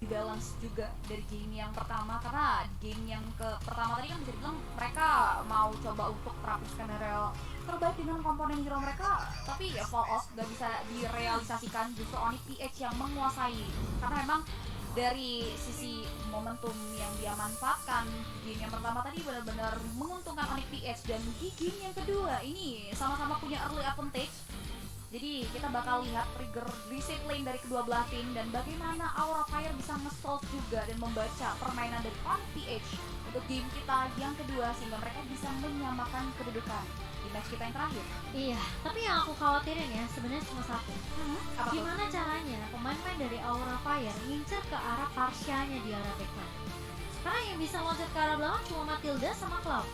balance juga dari game yang pertama, karena di game yang pertama tadi kan bisa dibilang mereka mau coba untuk terapkan skenario terbaik dengan komponen hero mereka, tapi ya fall off, gak bisa direalisasikan. Justru Onyx PH yang menguasai, karena memang dari sisi momentum yang dia manfaatkan di game yang pertama tadi benar-benar menguntungkan Onyx PH, dan di game yang kedua ini sama-sama punya early advantage. Jadi kita bakal lihat trigger reset lane dari kedua belah tim dan bagaimana Aura Fire bisa nge-solve juga dan membaca permainan dari Onyx PH untuk game kita yang kedua, sehingga mereka bisa menyamakan kedudukan di match kita yang terakhir. Iya, tapi yang aku khawatirin ya sebenarnya cuma satu. Apa tuh? Gimana caranya pemain-pemain dari Aura Fire ngincer ke arah Parsianya di arah backline? Karena yang bisa loncat ke arah belakang cuma Matilda sama Cloud.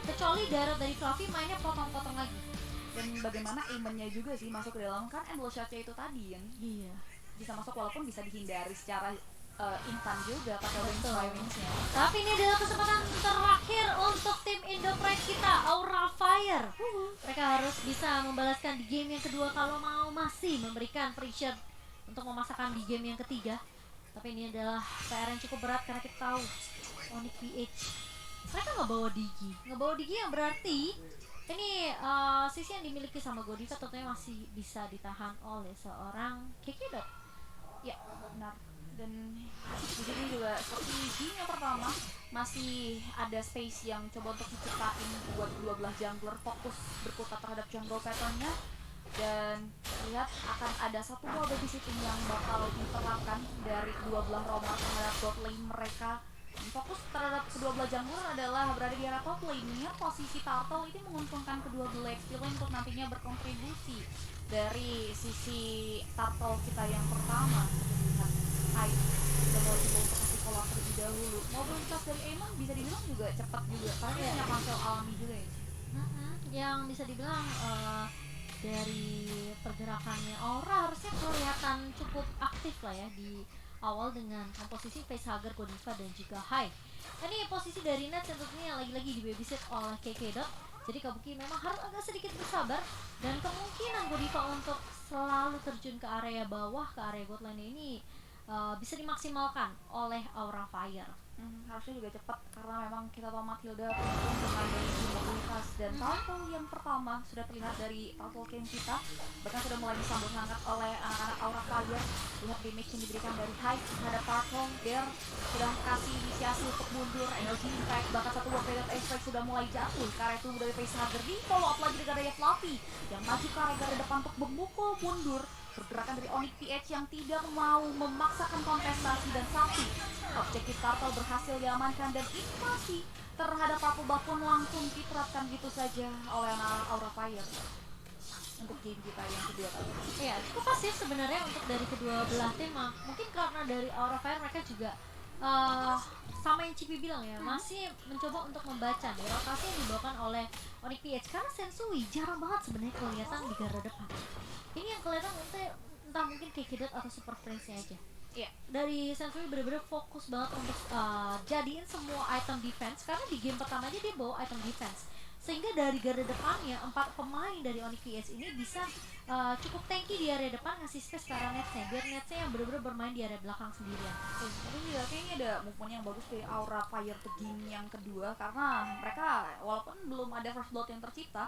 Kecuali Garrett dari Fluffy mainnya potong-potong lagi. Dan bagaimana aimennya juga sih masuk ke dalam, kan endless shot-nya itu tadi yang Iya. bisa masuk walaupun bisa dihindari secara instan juga pakai wings Betul. by wings-nya. Tapi ini adalah kesempatan terakhir untuk tim Indo Pride kita, Aura Fire. Mereka harus bisa membalaskan di game yang kedua kalau mau masih memberikan pressure untuk memasakkan di game yang ketiga. Tapi ini adalah PR yang cukup berat karena kita tahu Onyx PH mereka ngebawa Digi yang berarti ini sisi yang dimiliki sama Godiva tentunya masih bisa ditahan oleh seorang Kekedot. Ya, benar. Dan di sini juga seperti game yang pertama masih ada space yang coba untuk diciptain buat dua belah jungler fokus berkutat terhadap jungle patternnya, dan lihat akan ada satu buah babysitting yang bakal diterapkan dari kedua belah roamer terhadap bot lane mereka. Fokus terhadap kedua belah jungler adalah berada di area top lane-nya. Posisi Turtle ini menguntungkan kedua belah XP lane untuk nantinya berkontribusi. Dari sisi Turtle kita yang pertama, lihat Hyde sudah mulai coba untuk kasih kolak terlebih dahulu. Mobilitas dari Aemon bisa dibilang juga cepat juga, karena dia punya pansel alami juga ya. Yang bisa dibilang dari pergerakannya Aura harusnya kelihatan cukup aktif lah ya di awal dengan komposisi facehugger, Godiva dan juga Hyde. Ini posisi dari Nets yang tentunya lagi-lagi di babysit oleh Kekedot. Jadi Kabuki memang harus agak sedikit bersabar, dan kemungkinan Godiva untuk selalu terjun ke area bawah, ke area bot lane ini bisa dimaksimalkan oleh Aura Fire. Harusnya juga cepat karena memang kita tahu Matilda beruntung dengan dari mobilitas, dan Turtle yang pertama sudah terlihat dari Turtle King kita, bahkan sudah mulai disambut hangat oleh anak-anak Aura Fire. Lihat damage yang diberikan dari Hyde terhadap Turtle, Dare sudah kasih inisiasi untuk mundur, energy impact, bahkan satu buah Predator Airstrike sudah mulai jatuh ke area tubuh dari Facehugger, di follow up lagi dengan daya Fluffy yang maju ke area garda depan untuk memukul mundur pergerakan dari Onyx PH yang tidak mau memaksakan kontestasi, dan satu objektif Turtle berhasil diamankan, dan invasi terhadap Purple Buff pun langsung diterapkan gitu saja oleh anak Aura Fire untuk game kita yang kedua tadi. Iya, cukup pasif sebenarnya untuk dari kedua belah tim. Mungkin karena dari Aura Fire mereka juga sama yang Cipi bilang ya, masih mencoba untuk membaca nih rotasi yang dibawakan oleh Onyx PH, karena Sensui jarang banget sebenarnya kelihatan di garda depan. Ini yang kelihatan entah mungkin Kekedot atau Super Friends-nya aja. Iya. Dari Sensui bener-bener fokus banget untuk jadiin semua item defense, karena di game pertama aja dia bawa item defense, sehingga dari garda depannya 4 pemain dari Onyx PH ini bisa cukup tanky di area depan, ngasih space ke arah netsnya, biar netsnya yang bener-bener bermain di area belakang sendirian. Tapi juga kayaknya ada movement yang bagus dari Aura Fire ke game yang kedua, karena mereka walaupun belum ada first blood yang tercipta,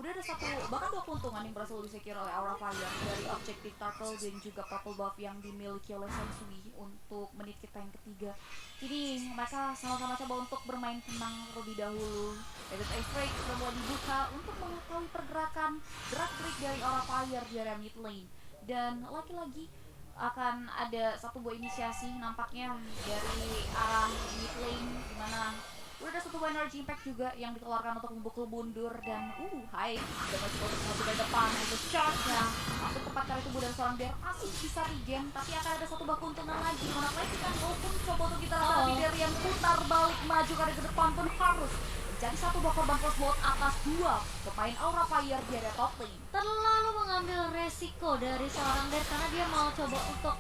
udah ada satu bahkan 2 keuntungan yang berhasil disecure oleh Aura Fire dari objektif Turtle dan juga Purple Buff yang dimiliki oleh Sensui untuk menit kita yang ketiga. Jadi mereka sama-sama coba untuk bermain tenang terlebih dahulu. Predator Airstrike sudah mulai dibuka untuk mengetahui pergerakan gerak-gerik dari Aura Fire di area mid lane, dan lagi-lagi akan ada satu buah inisiasi nampaknya dari arah mid lane, dimana udah ada satu buah energy impact juga yang dikeluarkan untuk memukul mundur, dan Hyde udah masih maju ke depan untuk charge nya masuk tepat kali tubuh dan seorang Dare masih bisa regen, tapi akan ada satu buah keuntungan lagi, mana lagi kan walaupun coba untuk kita tapi Dare yang putar balik maju ke depan pun harus jadi satu buah korban first blood atas 2 pemain Aura Fire di area top lane. Terlalu mengambil resiko dari seorang Dare, karena dia mau coba untuk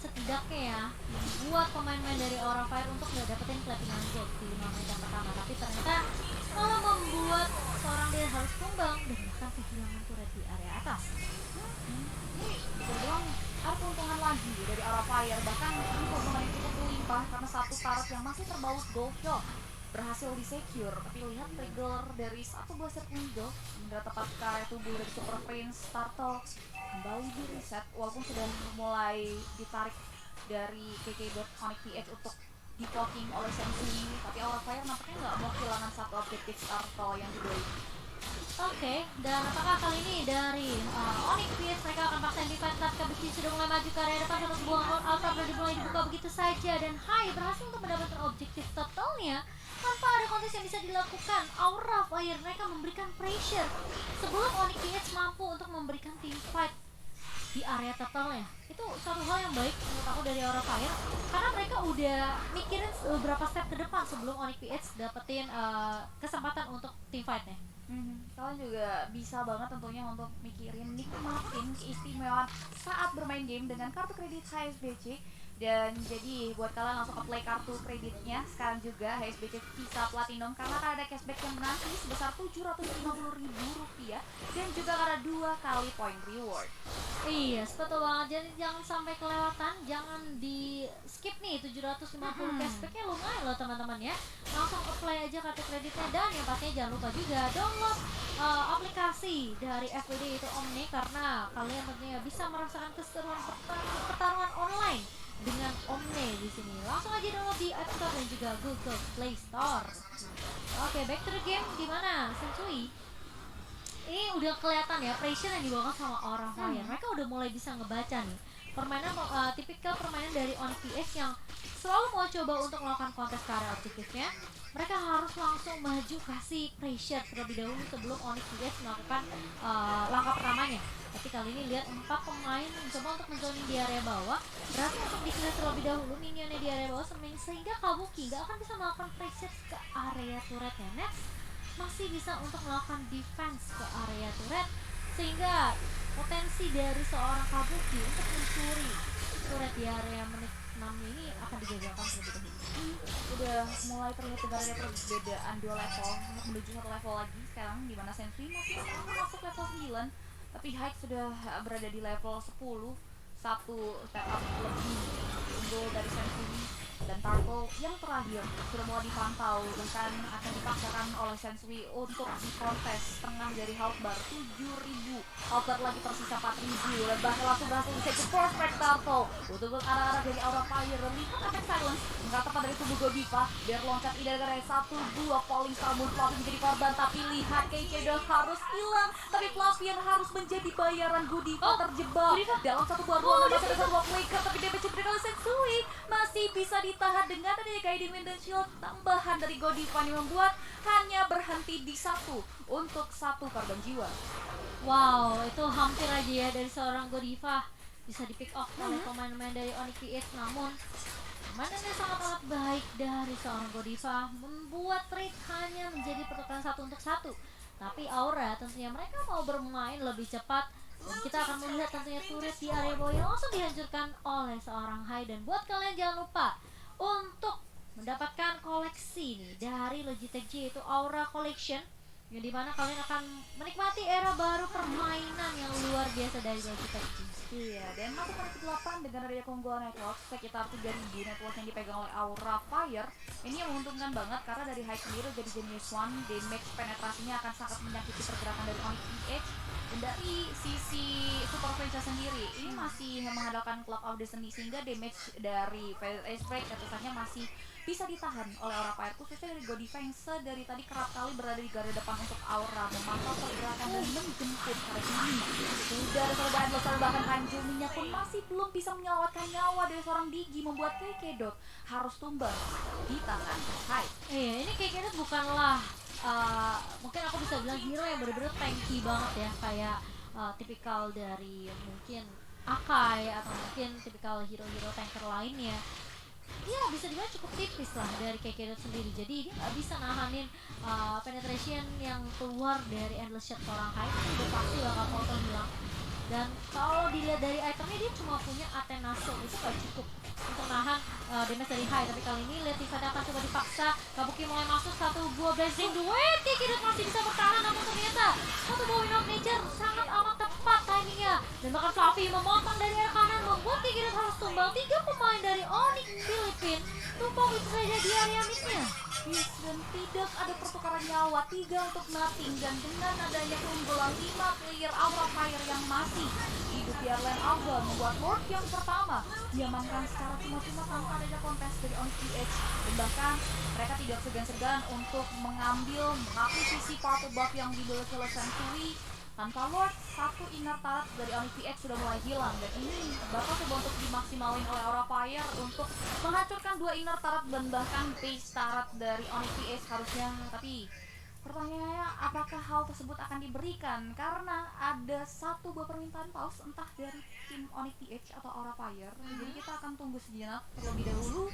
setidaknya ya buat pemain-pemain dari Aura Fire untuk nggak dapetin platinum gold di 5 menit yang pertama, tapi ternyata malah membuat seorang Dare harus tumbang dan bahkan kehilangan turret di area atas. Ini bisa dibilang ada keuntungan lagi dari Aura Fire, bahkan ini keuntungan yang cukup berlimpah karena satu turret yang masih terbaut gold shot berhasil di-secure. Tapi lihat trigger dari satu buah Circling Eagle mendarat tepat ke area tubuh dari Super Prince. Turtle kembali di reset walaupun sudah mulai ditarik dari KK Onyx PH untuk di-blocking oleh Sensui, tapi Aura Fire nampaknya nggak mau kehilangan satu objektif Turtle yang kedua. Oke, dan apakah kali ini dari Onyx PS mereka akan paksain defense ketika besi sudah mulai maju ke area depan, satu sebuah Ultra sudah mulai dibuka begitu saja, dan Hai berhasil untuk mendapatkan objektif totalnya tanpa ada kontes yang bisa dilakukan. Aura Fire mereka memberikan pressure sebelum Onyx PS mampu untuk memberikan team fight di area totalnya. Itu suatu hal yang baik menurut aku dari Aura Fire, karena mereka udah mikirin beberapa step ke depan sebelum Onyx PH dapetin kesempatan untuk team fightnya. Kalian juga bisa banget tentunya untuk mikirin, nikmatin keistimewaan saat bermain game dengan kartu kredit HSBC. Dan jadi buat kalian langsung apply kartu kreditnya sekarang juga HSBC Visa Platinum, karena akan ada cashback yang menanti sebesar Rp750.000 dan juga ada 2 kali poin reward. Iya, betul banget. Jadi jangan sampai kelewatan, jangan di skip nih 750 cashbacknya lumayan loh teman-teman ya. Langsung apply aja kartu kreditnya, dan yang pastinya jangan lupa juga download aplikasi dari FWD itu Omni, karena kalian tentunya bisa merasakan keseruan pertarungan online dengan Omni di sini. Langsung aja download di App Store dan juga Google Play Store. Oke, back to the game. Gimana Sensui? Ini udah kelihatan ya pressure yang dibawa sama Aura Fire. Mereka udah mulai bisa ngebaca nih permainan, tipikal permainan dari Onyx PH yang selalu mau coba untuk melakukan kontes ke area objektifnya. Mereka harus langsung maju kasih pressure terlebih dahulu sebelum Onyx PH melakukan langkah pertamanya. Tapi kali ini lihat 4 pemain mencoba untuk menzoning di area bawah, berhasil untuk di-clear terlebih dahulu minionnya di area bawah, sehingga Kabuki gak akan bisa melakukan pressure ke area turretnya. Next masih bisa untuk melakukan defense ke area turret, sehingga potensi dari seorang Kabuki untuk mencuri turret di area menit 6 ini akan digagalkan terlebih dahulu. Udah mulai terlihat ada perbedaan 2 level untuk menuju 1 level lagi sekarang, dimana Sensui masih masuk level 9, tapi Hyde sudah berada di level 10, satu step up lebih unggul dari Sensui. Dan Turtle yang terakhir sudah mulai dipantau, bahkan akan dipaksakan oleh Sensui untuk dikontes setengah dari health bar 7.000, health bar lagi tersisa 4.000, dan bahkan langsung berhasil di-save perfect Turtle untuk arah-arah dari Aura Fire. Lihat efek silence nggak tepat dari tubuh Godiva, biar loncat ide dari satu buah falling star moon Fluffy menjadi korban, tapi lihat KK harus hilang, tapi Fluffy harus menjadi bayaran. Godiva terjebak dalam satu buah ruangan, masih ada satu buah flicker, tapi damage diberikan oleh Sensui masih bisa ditahan dengan adanya Guiding Wind dan Shield tambahan dari Godiva yang membuat hanya berhenti di 1 untuk 1 korban jiwa. Wow, itu hampir aja ya dari seorang Godiva bisa di pick off oleh pemain-pemain dari Onyx PH, namun permainannya sangat amat baik dari seorang Godiva, membuat trade hanya menjadi pertukaran 1 untuk 1. Tapi Aura tentunya mereka mau bermain lebih cepat, dan kita akan melihat tentunya turret di area bawah yang langsung dihancurkan oleh seorang Hai. Dan buat kalian jangan lupa untuk mendapatkan koleksi nih dari Logitech G, yaitu Aura Collection, yang dimana kalian akan menikmati era baru permainan yang luar biasa dari Logitech G. Iya, dan masuk menit 8 dengan adanya keunggulan network sekitar 3.000 network yang dipegang oleh Aura Fire. Ini yang menguntungkan banget karena dari High sendiri jadi Genius One, damage penetrasinya akan sangat menyakiti pergerakan dari Onyx PH. Dan dari sisi Super Princess sendiri, ini masih mengandalkan Club of Destiny, sehingga damage dari Ice Break tentunya masih bisa ditahan oleh Aura Fire, khususnya dari Godiva yang sedari tadi kerap kali berada di garda depan untuk Aura, memantau pergerakan dan menjemput hari ini. Sudah ada seorang Endless, bahkan Kanjuminya pun masih belum bisa menyelamatkan nyawa dari seorang Digi, membuat KK harus tumbang di tangan Hai. Iya, ini KK bukanlah mungkin aku bisa bilang hero yang bener-bener tanky banget ya, kayak tipikal dari mungkin Akai atau mungkin tipikal hero-hero tanker lainnya. Ya bisa dibilang cukup tipis lah dari KK sendiri, jadi dia nggak bisa nahanin penetration yang keluar dari Endless Shot seorang Hai. Itu udah pasti bakal auto hilang. Dan kalau dilihat dari itemnya, dia cuma punya Athenase, itu gak cukup untuk nahan damage dari Hai. Tapi kali ini lihat Tifada akan coba dipaksa, Kabuki mulai masuk satu buah Blazing Duet, KK masih bisa bertahan, namun ternyata satu buah Wind of Nature sangat amat tepat timingnya, dan bahkan Fluffy memotong dari arah kanan membuat Kiki harus tumbang 3 pemain dari Onyx Philippines tumpang itu saja di area midnya. Yes, dan tidak ada pertukaran nyawa, 3 untuk nothing, dan dengan adanya keunggulan 5 player Aura Fire yang masih hidup di Airline Alba membuat Lord yang pertama diamankan secara cuma-cuma tanpa adanya kontes dari Onyx PH, dan bahkan mereka tidak segan-segan untuk mengakuisisi powerful buff yang dimiliki oleh Sensui. Tanpa Lord, 1 inner turret dari Onyx PX sudah mulai hilang, dan ini bakal coba untuk dimaksimalin oleh Aura Fire untuk menghancurkan 2 inner turret dan bahkan base turret dari Onyx PX harusnya. Tapi pertanyaannya, apakah hal tersebut akan diberikan? Karena ada 1 buah permintaan pause entah dari tim Onyx PH atau Aura Fire. Jadi kita akan tunggu sejenak terlebih dahulu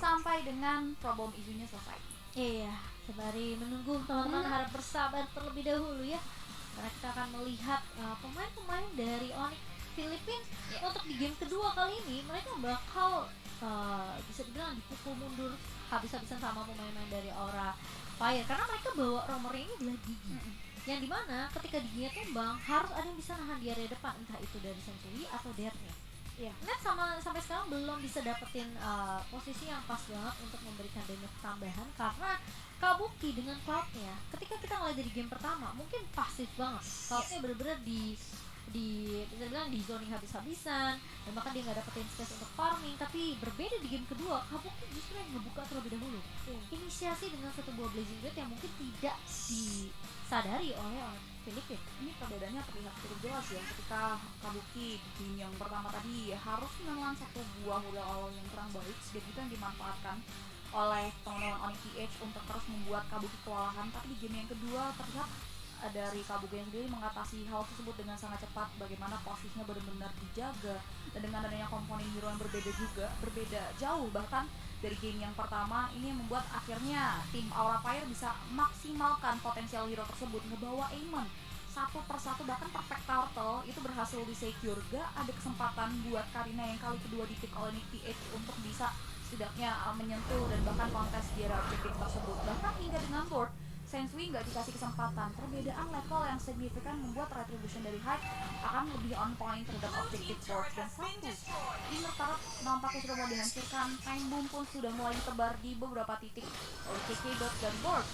sampai dengan problem isunya selesai. Iya, sembari menunggu teman-teman harap bersabar terlebih dahulu ya, karena kita akan melihat pemain-pemain dari Onyx Philippines untuk di game kedua kali ini mereka bakal bisa dibilang dipukul mundur habis-habisan sama pemain-pemain dari Aura Fire, karena mereka bawa romernya ini adalah Gigi, yang dimana ketika giginya tumbang harus ada yang bisa nahan di area depan, entah itu dari Sensui atau Dernya. Iya. Net sampai sekarang belum bisa dapetin posisi yang pas banget untuk memberikan damage tambahan, karena Kabuki dengan Cloud-nya ketika kita ngeliat dari game pertama mungkin pasif banget. Cloud-nya bener-bener bisa bilang di zoning habis-habisan, dan bahkan dia nggak dapetin space untuk farming. Tapi berbeda di game kedua, Kabuki justru yang ngebuka terlebih dahulu, inisiasi dengan 1 buah Blazing Blade yang mungkin tidak disadari oleh orang Filipina. Ini perbedaannya terlihat cukup jelas ya, ketika Kabuki di game yang pertama tadi harus menelan 1 buah modal awal yang kurang baik, dan itu yang dimanfaatkan oleh teman-teman Onyx PH untuk terus membuat Kabuki kewalahan. Tapi di game yang kedua terlihat dari Kabuki yang sendiri mengatasi hal tersebut dengan sangat cepat, bagaimana posisinya benar-benar dijaga, dan dengan adanya komponen hero yang berbeda jauh bahkan dari game yang pertama. Ini yang membuat akhirnya tim Aura Fire bisa maksimalkan potensial hero tersebut, ngebawa Aemon 1 persatu, bahkan perfect turtle itu berhasil di secure. Gak ada kesempatan buat Karina yang kali kedua di-pick oleh Nick PH untuk bisa setidaknya menyentuh dan bahkan kontes di area objektif tersebut. Bahkan hingga dengan Lord, Sensui nggak dikasih kesempatan. Perbedaan level yang signifikan membuat retribution dari Hyde akan lebih on point terhadap objektif Lord. Dan 1 inner turret nampaknya sudah mulai dihancurkan. Time bomb pun sudah mulai ditebar di beberapa titik oleh KK dan Lord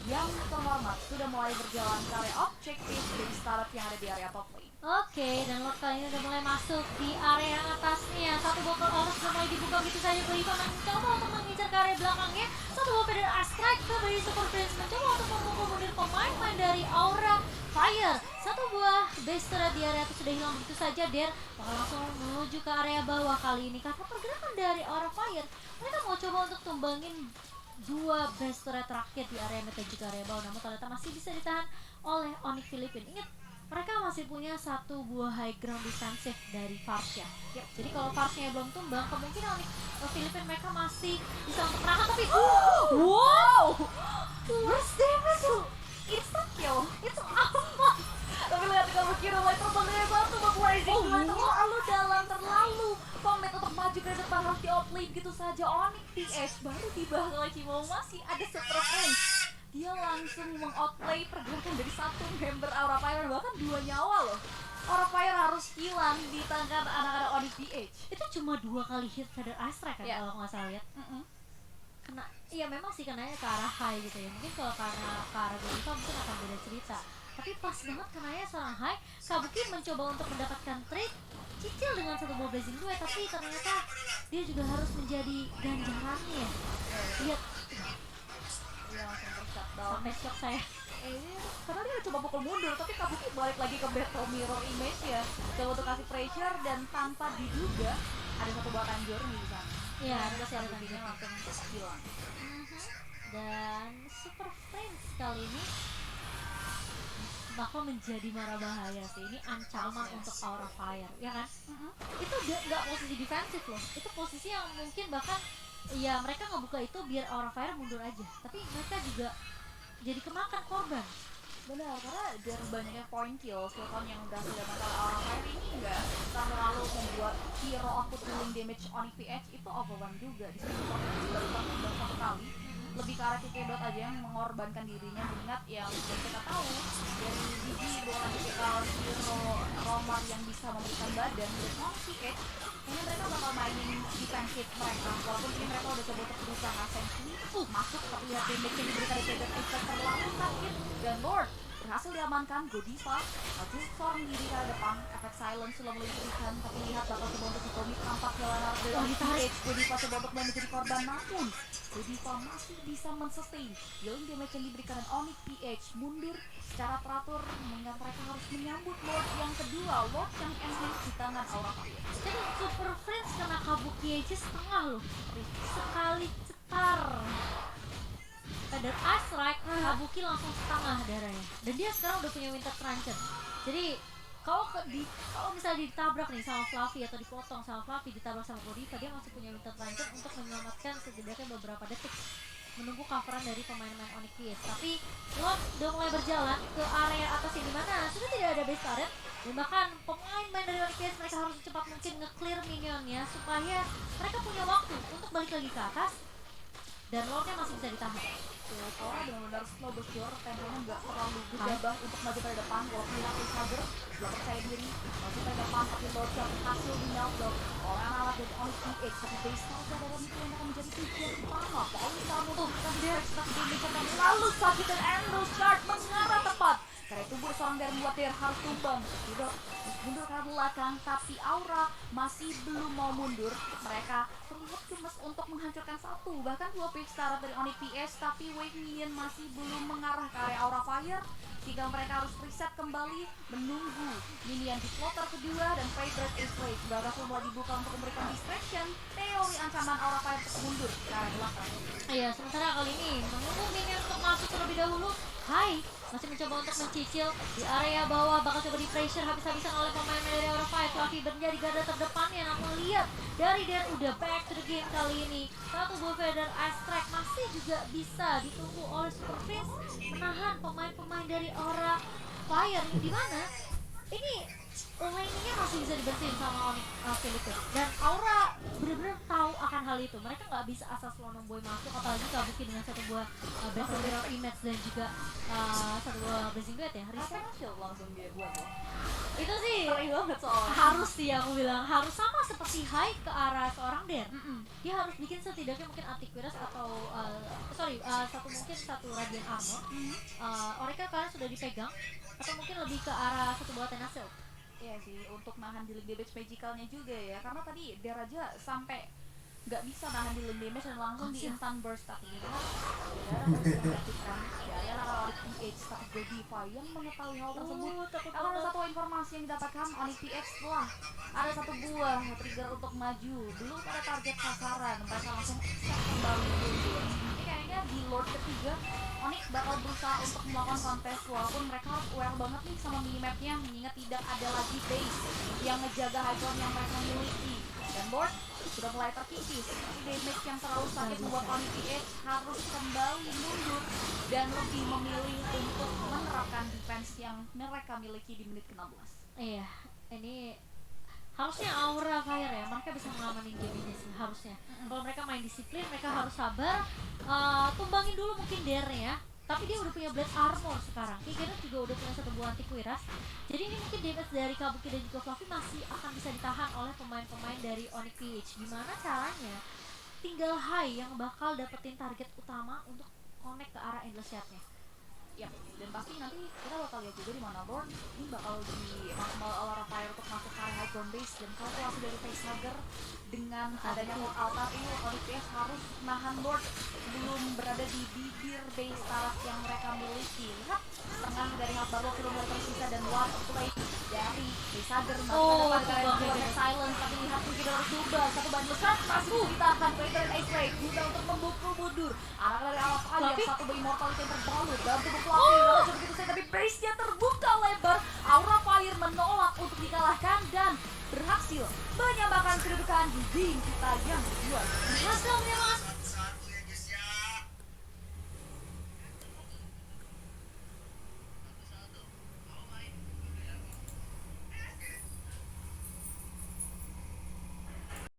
yang terhormat sudah mulai berjalan ke area objektif dari turret yang ada di area top lane. Oke, dan Lord kali ini udah mulai masuk di area atasnya. 1 buah Colossus sudah mulai dibuka begitu saja. Belipa mencoba untuk mengincar ke area belakangnya. 1 buah Feather Strike ke dari Super Prince mencoba untuk memukul mundur pemain dari Aura Fire. 1 buah base turret di area itu sudah hilang begitu saja. Der bakal langsung menuju ke area bawah kali ini karena pergerakan dari Aura Fire. Mereka mau coba untuk tumbangin 2 base turret terakhir di area mid dan juga area bawah, namun ternyata masih bisa ditahan oleh Onyx Philippines. Ingat, mereka masih punya 1 buah high ground defensive dari Varsya. Jadi kalau Varsya belum tumbang, kemungkinan Onyx Philippines mereka masih bisa untuk menahan. Tapi wow, worst damage, instant kill, itu apa? Tapi lihat Kabuki mulai terbang dari batu, Blazing Blade terlalu komit untuk maju ke depan, harus di-outlane gitu saja. Onyx PH baru dibahas oleh Cimo, masih ada Super Prince. Dia langsung meng-outplay pergerakan dari 1 member Aura Fire, bahkan 2 nyawa loh. Aura Fire harus hilang di tangan anak-anak Onyx PH. itu cuma 2 kali hit Feather Strike kan, kalau nggak salah lihat. Kena, iya memang sih kenanya ke arah high gitu ya. Mungkin kalau karena ke arah Godiva mungkin akan beda cerita. Tapi pas banget kenanya seorang high. Kabuki mencoba untuk mendapatkan trade, cicil dengan 1 buah Blazing Blade, tapi ternyata dia juga harus menjadi ganjarannya. Lihat, Iya, langsung ter-shutdown. sampai shock saya. Karena dia coba pukul mundur, tapi Kabuki balik lagi ke battle mirror image ya, coba untuk kasih pressure, dan tanpa diduga ada 1 buah Tanjur nih di sana. Iya, Dan ada si satu Kabukinya langsung hilang. Dan Super Friends kali ini bakal menjadi mara bahaya sih. Ini ancaman untuk Aura Fire, ya kan? Itu nggak posisi defensif loh. Itu posisi yang mungkin bahkan ya mereka ngebuka itu biar Aura Fire mundur aja. Tapi mereka juga jadi kemakan korban. Benar, karena dari banyaknya point kill, Sultan yang udah didapatkan Aura Fire ini nggak terlalu membuat hero output healing damage Onyx PH itu overwhelm juga. Di sini Sultan baru 1 kali, lebih ke arah Kikidot aja yang mengorbankan dirinya, mengingat yang kita tahu dari Gigi bukan tipikal hero roman yang bisa memberikan badan. Dan PH kayaknya mereka bakal mainin defensif mereka, walaupun ini mereka udah coba untuk berusaha sensi masuk, tapi lihat damage yang diberikan di Kikidot Apex terlalu sakit, dan Lord berhasil diamankan. Godiva maju seorang diri ke depan, efek silence sudah mulai diberikan, tapi lihat bakal coba untuk dikomit, tampaknya Leonardo dari PH. Godiva coba untuk menjadi korban, namun Godiva masih bisa men-sustain healing damage yang diberikan, dan Onyx PH mundur secara teratur, mengingat mereka harus menyambut Lord yang kedua, Lord yang enhance di tangan Aura Fire. Jadi Super Friends kena Kabuki aja setengah loh, sekali cetar dan Ice Strike, Kabuki langsung setengah darahnya, dan dia sekarang udah punya Winter Truncheon. Jadi kalau misalnya ditabrak nih sama Fluffy atau dipotong sama Fluffy, ditabrak sama Godiva, dia masih punya Winter Truncheon untuk menyelamatkan setidaknya beberapa detik menunggu coveran dari pemain-pemain Onyx PS. Tapi Lord udah mulai berjalan ke area atas ini, mana sudah tidak ada base turret, dan bahkan pemain-pemain dari Onyx PS mereka harus secepat mungkin nge-clear minionnya supaya mereka punya waktu untuk balik lagi ke atas, dan Lordnya masih bisa ditahan. Aura benar-benar slow bosor, temponya nggak terlalu gegabah untuk maju ke depan, walaupun lihat Sager nggak percaya diri maju ke depan, tapi Lord yang berhasil di meltdown oleh anak dari Onyx PH. Tapi base Sager dalam itu yang akan menjadi tujuan utama Pauli kamu tuh kan dia seperti damage yang lalu sakit, dan Endo Shard mengarah tepat. Karena itu seorang dari membuat dia harus tumbang, tidak mundur ke belakang, tapi Aura masih belum mau mundur. Mereka terlihat gemes untuk menghancurkan satu, bahkan dua pick start dari Onyx PS, tapi wave minion masih belum mengarah ke area Aura Fire. Tinggal mereka harus reset kembali, menunggu minion di floater kedua, dan Favorite is late. Sudah mulai dibuka untuk memberikan distraction, teori ancaman Aura Fire untuk mundur ke arah belakang. Iya, sementara kali ini menunggu minion untuk masuk terlebih dahulu. Hai, masih mencoba untuk mencicil di area bawah, bakal coba di pressure habis-habisan oleh pemain dari Aura Fire. Fluffy menjadi garda terdepannya, namun lihat dari Dare udah back to the game kali ini. Satu buah feather Ice Strike masih juga bisa ditunggu oleh Super Friends menahan pemain-pemain dari Aura Fire, di mana ini lane-nya masih bisa dibersihin sama Onyx Philippines, dan Aura benar-benar tahu akan hal itu. Mereka nggak bisa asal Slow Boy masuk, apalagi Kabuki dengan satu buah Battle Mirror Image dan juga satu buah Blazing Duet ya. Respect Langsung dia buat loh. itu sih Sering banget soalnya. harus sih, aku bilang harus sama seperti Hai ke arah seorang Dare. Dia harus bikin setidaknya mungkin antivirus atau satu Radiant Armor. Orika kalian sudah dipegang, atau mungkin lebih ke arah satu buah Tenasil. Iya sih, untuk nahan healing damage magicalnya juga ya, karena tadi Dare aja sampai nggak bisa nahan healing damage dan langsung di instant burst. Tapi lihat Dare harus menggantikan dari Onyx PH, tapi Godiva yang mengetahui hal tersebut. Kalau ada satu informasi yang didapatkan Onyx PH setelah ada satu buah trigger untuk maju, belum ada target sasaran, mereka langsung set kembali mundur. Ini kayaknya di Lord ketiga Onyx bakal berusaha untuk melakukan kontes, walaupun mereka harus aware banget nih sama minimapnya, mengingat tidak ada lagi base yang ngejaga high ground yang mereka miliki, dan Lord sudah mulai terkikis. Damage yang terlalu sakit membuat Onyx PH harus kembali mundur dan lebih memilih untuk menerapkan defense yang mereka miliki di menit ke-16. Iya, ini harusnya Aura Fire ya, mereka bisa ngamanin game ini sih harusnya. Kalau mereka main disiplin, mereka harus sabar, tumbangin dulu mungkin Dare ya. Tapi dia udah punya Blade Armor sekarang. Kikidot juga udah punya satu buah anti kuiras. Jadi ini mungkin damage dari Kabuki dan juga Fluffy masih akan bisa ditahan oleh pemain-pemain dari Onyx PH. Gimana caranya? Tinggal Hai yang bakal dapetin target utama untuk connect ke arah Endless Shard-nya. Yap, dan pasti nanti kita bakal lihat juga di mana Lord ini bakal di Aura Fire untuk masuk ke area high ground base, dan kalkulasi dari Facehugger dengan adanya altar ini Onyx PH harus nahan Lord sebelum berada di bibir base taras yang mereka miliki. Lihat setengah dari health bar sudah mulai tersisa, dan one play dari Facehugger masuk ke depan silence, tapi lihat pun kita harus double satu bandel shot masih ditahan Fader dan Ice Ray mudah untuk membukul mundur anak dari Aura Fire, satu by Immortality yang terbalut dalam tubuh Fluffy. Lalu begitu saja, tapi base-nya terbuka lebar. Aura Fire menolak untuk dikalahkan dan berhasil menyamakan kedudukan di game kita yang kedua. Berhasil menyamakan